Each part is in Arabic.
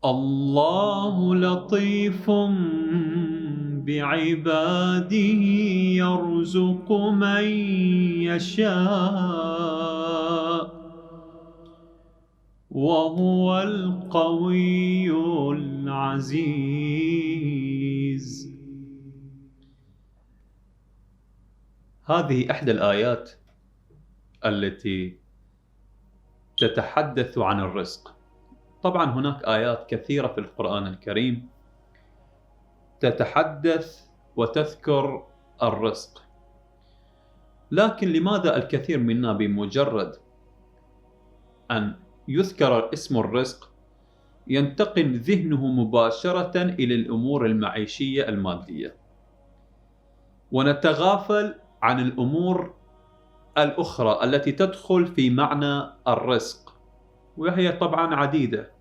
الله لطيف بعباده يرزق من يشاء وهو القوي العزيز. هذه إحدى الآيات التي تتحدث عن الرزق. طبعا هناك آيات كثيرة في القرآن الكريم تتحدث وتذكر الرزق، لكن لماذا الكثير منا بمجرد أن يذكر اسم الرزق ينتقل ذهنه مباشرة إلى الأمور المعيشية المادية، ونتغافل عن الأمور الأخرى التي تدخل في معنى الرزق، وهي طبعا عديدة،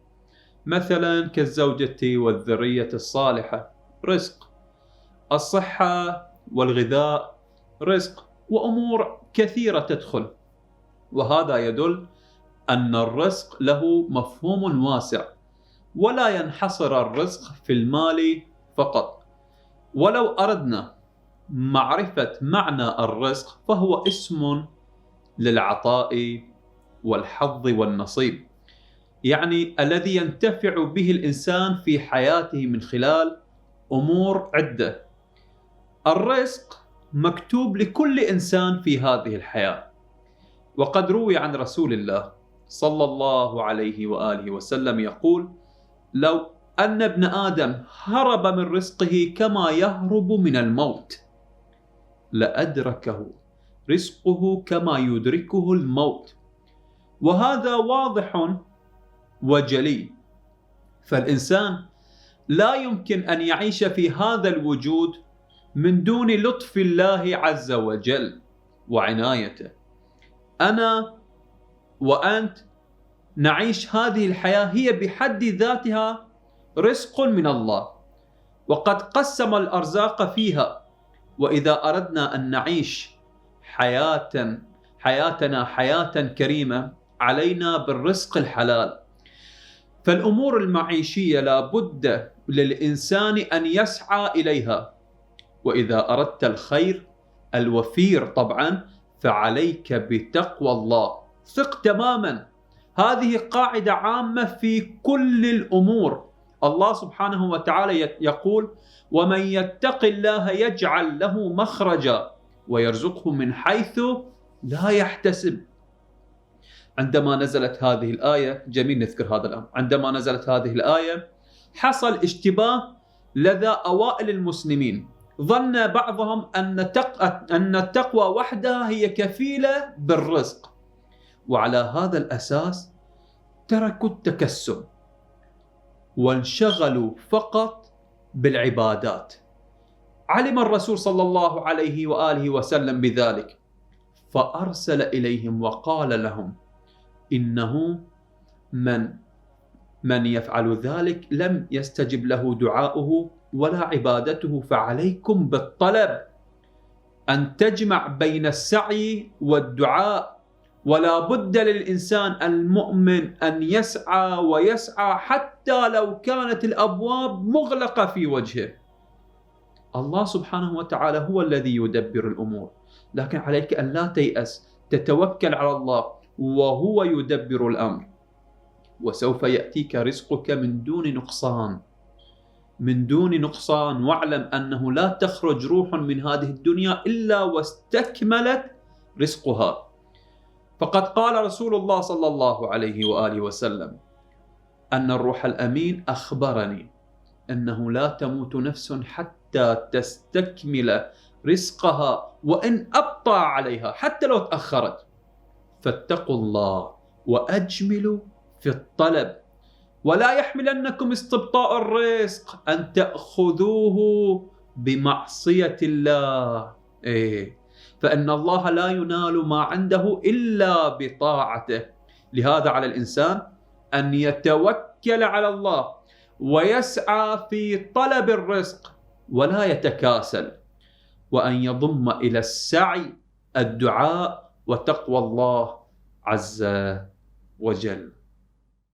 مثلا كالزوجة والذرية الصالحة رزق، الصحة والغذاء رزق، وأمور كثيرة تدخل. وهذا يدل أن الرزق له مفهوم واسع، ولا ينحصر الرزق في المال فقط. ولو أردنا معرفة معنى الرزق فهو اسم للعطاء والحظ والنصيب، يعني الذي ينتفع به الإنسان في حياته من خلال أمور عدة. الرزق مكتوب لكل إنسان في هذه الحياة، وقد روي عن رسول الله صلى الله عليه وآله وسلم يقول: لو أن ابن آدم هرب من رزقه كما يهرب من الموت لأدركه رزقه كما يدركه الموت. وهذا واضح وجلي، فالإنسان لا يمكن أن يعيش في هذا الوجود من دون لطف الله عز وجل وعنايته. أنا وأنت نعيش هذه الحياة هي بحد ذاتها رزق من الله، وقد قسم الأرزاق فيها. وإذا أردنا أن نعيش حياتنا حياة كريمة علينا بالرزق الحلال. فالأمور المعيشية لا بد للإنسان أن يسعى إليها، وإذا أردت الخير الوفير طبعا فعليك بتقوى الله. ثق تماما، هذه قاعدة عامة في كل الأمور. الله سبحانه وتعالى يقول: ومن يتق الله يجعل له مخرجا ويرزقه من حيث لا يحتسب. عندما نزلت هذه الآية، جميل نذكر هذا الأمر، عندما نزلت هذه الآية حصل اشتباه لدى أوائل المسلمين، ظن بعضهم أن التقوى وحدها هي كفيلة بالرزق، وعلى هذا الأساس تركوا التكسب وانشغلوا فقط بالعبادات. علم الرسول صلى الله عليه وآله وسلم بذلك، فأرسل إليهم وقال لهم: إنه من يفعل ذلك لم يستجب له دعاؤه ولا عبادته، فعليكم بالطلب، أن تجمع بين السعي والدعاء. ولا بد للإنسان المؤمن أن يسعى ويسعى حتى لو كانت الأبواب مغلقة في وجهه. الله سبحانه وتعالى هو الذي يدبر الأمور، لكن عليك أن لا تيأس، تتوكل على الله وهو يدبر الأمر، وسوف يأتيك رزقك من دون نقصان. واعلم أنه لا تخرج روح من هذه الدنيا إلا واستكملت رزقها. فقد قال رسول الله صلى الله عليه وآله وسلم أن الروح الأمين أخبرني أنه لا تموت نفس حتى تستكمل رزقها وإن أبطأ عليها، حتى لو تأخرت. فاتقوا الله وأجملوا في الطلب، ولا يحملنكم استبطاء الرزق أن تأخذوه بمعصية الله. فإن الله لا ينال ما عنده إلا بطاعته. لهذا على الإنسان أن يتوكل على الله ويسعى في طلب الرزق ولا يتكاسل، وأن يضم إلى السعي الدعاء وتقوى الله عز وجل.